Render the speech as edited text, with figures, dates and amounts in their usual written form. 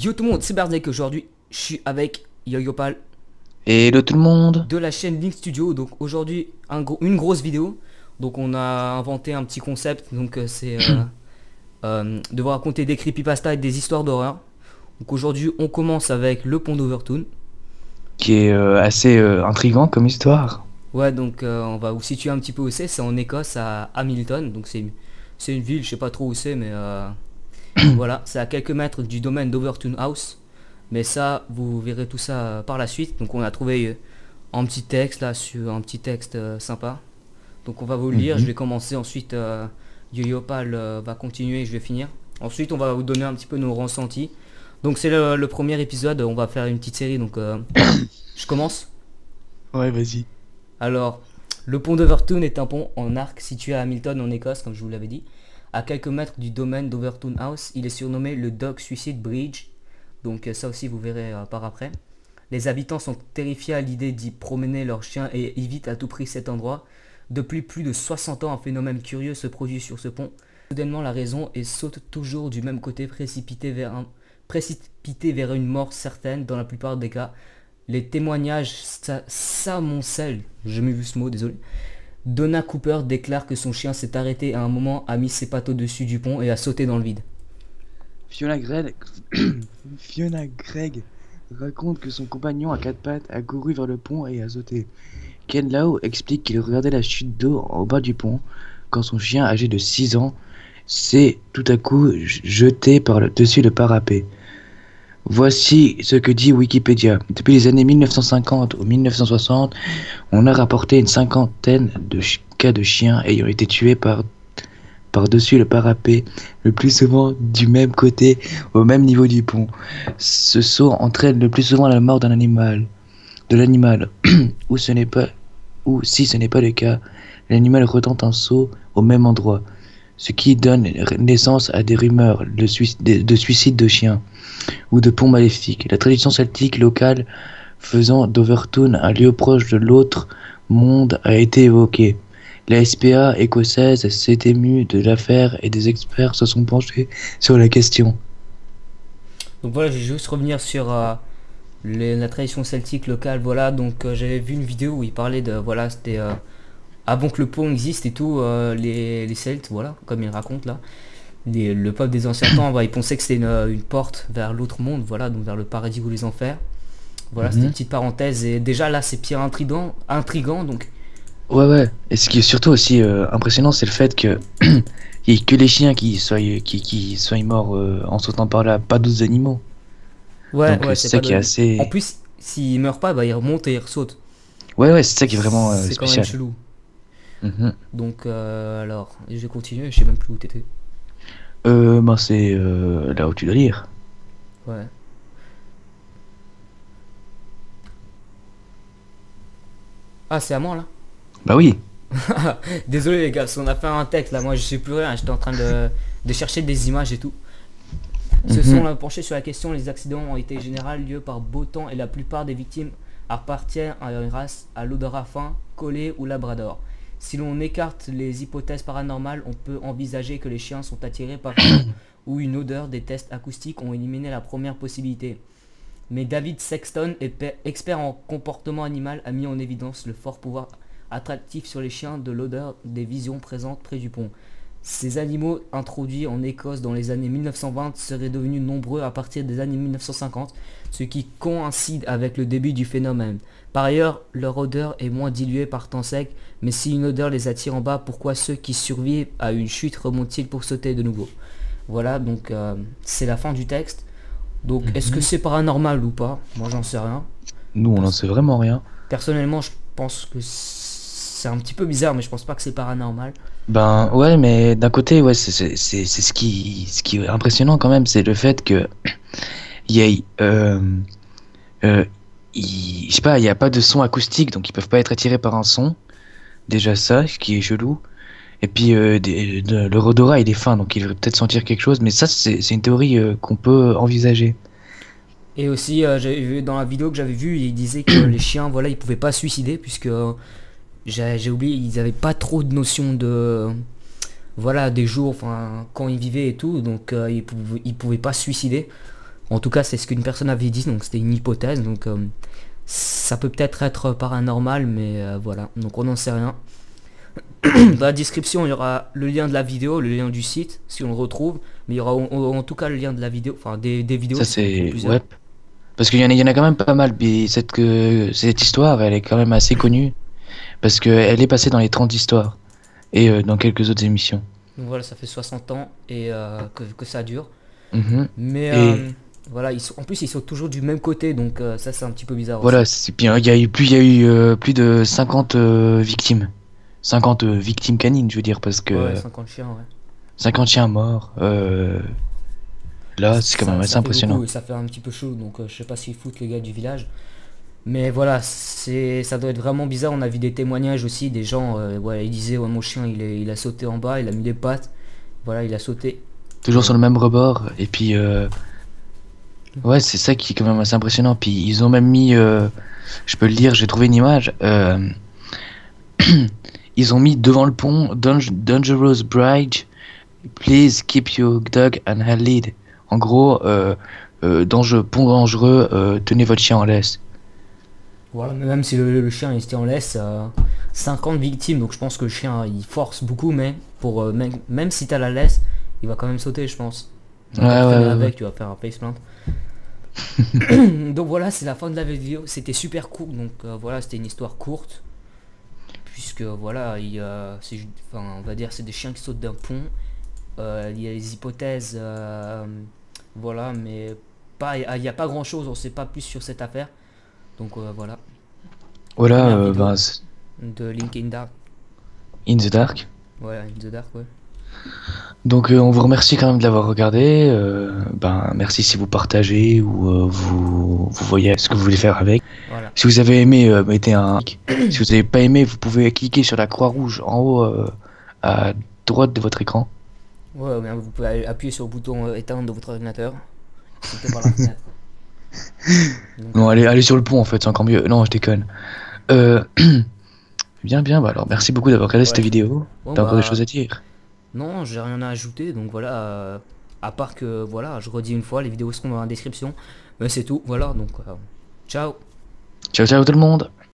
Yo tout le monde, c'est Barnek. Aujourd'hui, je suis avec Yoyopal Hello tout le monde. de la chaîne Link Studio. Donc aujourd'hui, une grosse vidéo. Donc on a inventé un petit concept. Donc c'est de vous raconter des creepypasta et des histoires d'horreur. Donc aujourd'hui, on commence avec le pont d'Overtoon. Qui est assez intriguant comme histoire. Ouais, donc on va vous situer un petit peu où c'est en Écosse, à Hamilton. Donc c'est une ville, je sais pas trop où c'est, mais voilà, c'est à quelques mètres du domaine d'Overtoon House. Mais ça, vous verrez tout ça par la suite. Donc on a trouvé un petit texte là, sur un petit texte sympa. Donc on va vous le lire, je Mhm. vais commencer, ensuite Yoyopal va continuer et je vais finir. Ensuite on va vous donner un petit peu nos ressentis. Donc c'est le premier épisode, on va faire une petite série, donc je commence. Ouais, vas-y. Alors, le pont d'Overtoon est un pont en arc situé à Hamilton en Écosse, comme je vous l'avais dit. À quelques mètres du domaine d'Overtoon House, il est surnommé le Dog Suicide Bridge. Donc ça aussi vous verrez par après. Les habitants sont terrifiés à l'idée d'y promener leurs chiens et évitent à tout prix cet endroit. Depuis plus de 60 ans, un phénomène curieux se produit sur ce pont. Soudainement la raison et saute toujours du même côté, précipité vers une mort certaine dans la plupart des cas. Les témoignages s'amoncellent, j'ai jamais vu ce mot, désolé. Donna Cooper déclare que son chien s'est arrêté à un moment, a mis ses pattes au-dessus du pont et a sauté dans le vide. Fiona Gregg... Fiona Gregg raconte que son compagnon à quatre pattes a couru vers le pont et a sauté. Ken Lau explique qu'il regardait la chute d'eau au bas du pont quand son chien âgé de 6 ans s'est tout à coup jeté dessus le parapet. Voici ce que dit Wikipédia. Depuis les années 1950 ou 1960, on a rapporté une cinquantaine de cas de chiens ayant été tués par-dessus le parapet, le plus souvent du même côté, au même niveau du pont. Ce saut entraîne le plus souvent la mort de l'animal, ou ce n'est pas, ou si ce n'est pas le cas, l'animal retente un saut au même endroit, ce qui donne naissance à des rumeurs de suicide de chiens ou de ponts maléfiques. La tradition celtique locale faisant d'Overtoon un lieu proche de l'autre monde a été évoquée. La SPA écossaise s'est émue de l'affaire et des experts se sont penchés sur la question. Donc voilà, je vais juste revenir sur la tradition celtique locale. Voilà, donc j'avais vu une vidéo où il parlait de, voilà, c'était avant que le pont existe et tout, les Celtes, voilà, comme il raconte là. Le peuple des anciens temps, bah, ils pensaient que c'était une porte vers l'autre monde, voilà, donc vers le paradis ou les enfers. Voilà, c'était une petite parenthèse. Et déjà là, c'est pire intrigant, donc Ouais, ouais. Et ce qui est surtout aussi impressionnant, c'est le fait que il y ait que les chiens qui soient morts en sautant par là, pas d'autres animaux. ouais, Donc ouais, c'est c'est ça pas qui est de. En assez... plus, s'il meurt pas, bah il remonte et il ressaute. Ouais, ouais, c'est ça qui est vraiment C'est quand même spécial. chelou. Mhm. Donc alors, je vais continuer, je sais même plus où t'étais. Ben c'est là où tu dois lire. Ouais. Ah, c'est à moi là. Bah oui. Désolé les gars, parce qu'on a fait un texte là, moi je sais plus rien, j'étais en train de chercher des images et tout. Se sont Mhm. là penchés sur la question, les accidents ont été général lieu par beau temps et la plupart des victimes appartiennent à une race à l'odorat fin, collé ou labrador. Si l'on écarte les hypothèses paranormales, on peut envisager que les chiens sont attirés par un son ou une odeur. Des tests acoustiques ont éliminé la première possibilité. Mais David Sexton, expert en comportement animal, a mis en évidence le fort pouvoir attractif sur les chiens de l'odeur des visions présentes près du pont. Ces animaux, introduits en Écosse dans les années 1920, seraient devenus nombreux à partir des années 1950, ce qui coïncide avec le début du phénomène. Par ailleurs, leur odeur est moins diluée par temps sec, mais si une odeur les attire en bas, pourquoi ceux qui survivent à une chute remontent-ils pour sauter de nouveau? Voilà, donc c'est la fin du texte. Donc est-ce que Mhm. c'est paranormal ou pas? Moi j'en sais rien. Nous, on n'en sait vraiment rien. Personnellement, je pense que c'est un petit peu bizarre, mais je pense pas que c'est paranormal. Ben ouais, mais d'un côté, ouais, c'est ce qui est impressionnant quand même, c'est le fait que il y ait, euh, je sais pas, il y a pas de son acoustique, donc ils peuvent pas être attirés par un son. Déjà ça, ce qui est chelou. Et puis leur odorat, il est fin, donc ils devraient peut-être sentir quelque chose. Mais ça, c'est une théorie qu'on peut envisager. Et aussi, j'avais vu dans la vidéo que j'avais vue, il disait que les chiens, voilà, ils pouvaient pas se suicider puisque j'ai oublié, ils avaient pas trop de notion de, voilà, des jours, enfin, quand ils vivaient et tout, donc ils pouvaient pas se suicider. En tout cas, c'est ce qu'une personne avait dit, donc c'était une hypothèse, donc ça peut peut-être être paranormal, mais voilà, donc on n'en sait rien. Dans la description, il y aura le lien de la vidéo, le lien du site, si on le retrouve, mais il y aura en tout cas le lien de la vidéo, enfin des vidéos. Ça, si on trouve c'est... plusieurs. Ouais. Parce il y en a quand même pas mal. Puis cette histoire, elle est quand même assez connue. Parce qu'elle est passée dans les 30 histoires. Et dans quelques autres émissions. Donc voilà, ça fait 60 ans et que ça dure. Mhm. Mais Et voilà, en plus ils sont toujours du même côté, donc ça c'est un petit peu bizarre aussi. voilà, c'est bien. Il y a eu plus de 50 victimes. 50 victimes canines, je veux dire, parce Ouais, ouais, que 50 chiens, ouais. 50 chiens morts. Là, c'est quand même assez Ça fait beaucoup impressionnant. et ça fait un petit peu chaud, donc je sais pas s'ils foutent les gars du village. Mais voilà, ça doit être vraiment bizarre. On a vu des témoignages aussi, des gens, ouais, ils disaient ouais, mon chien il a sauté en bas, il a mis les pattes, voilà, il a sauté. Toujours sur le même rebord. Et puis, ouais, c'est ça qui est quand même assez impressionnant. Puis, ils ont même mis, je peux le dire, j'ai trouvé une image. Ils ont mis devant le pont Dangerous Bridge. Please keep your dog on her lead. En gros, pont dangereux, tenez votre chien en laisse. Voilà, mais même si le chien il était en laisse, 50 victimes, donc je pense que le chien il force beaucoup, mais pour même si t'as la laisse, il va quand même sauter, je pense. Tu Ouais, vas pas ouais, traîner ouais, ouais. avec, tu vas faire un face plant. Donc voilà, c'est la fin de la vidéo. C'était super court, donc voilà, c'était une histoire courte. Puisque voilà, enfin, on va dire c'est des chiens qui sautent d'un pont. Il y a les hypothèses, voilà, mais il n'y a pas grand chose, on sait pas plus sur cette affaire. Donc voilà, Voilà, première vidéo ben, de Link in Dark. In the Dark. Ouais, in the Dark, ouais. Donc, on vous remercie quand même de l'avoir regardé. Ben, merci si vous partagez ou vous voyez ce que vous voulez faire avec. Voilà. Si vous avez aimé, mettez un like. Si vous n'avez pas aimé, vous pouvez cliquer sur la croix rouge en haut à droite de votre écran. Ouais, mais vous pouvez appuyer sur le bouton éteindre de votre ordinateur. Sauter par la fenêtre. Donc, Non, allez sur le pont en fait, c'est encore mieux. Non, je déconne. Euh, bien, bien, bah alors merci beaucoup d'avoir regardé cette ouais. vidéo. Bon T'as encore des bah choses à dire? non, j'ai rien à ajouter, donc voilà. À part que voilà, je redis une fois, les vidéos seront dans la description. Mais c'est tout, voilà, donc ciao. Ciao, ciao tout le monde!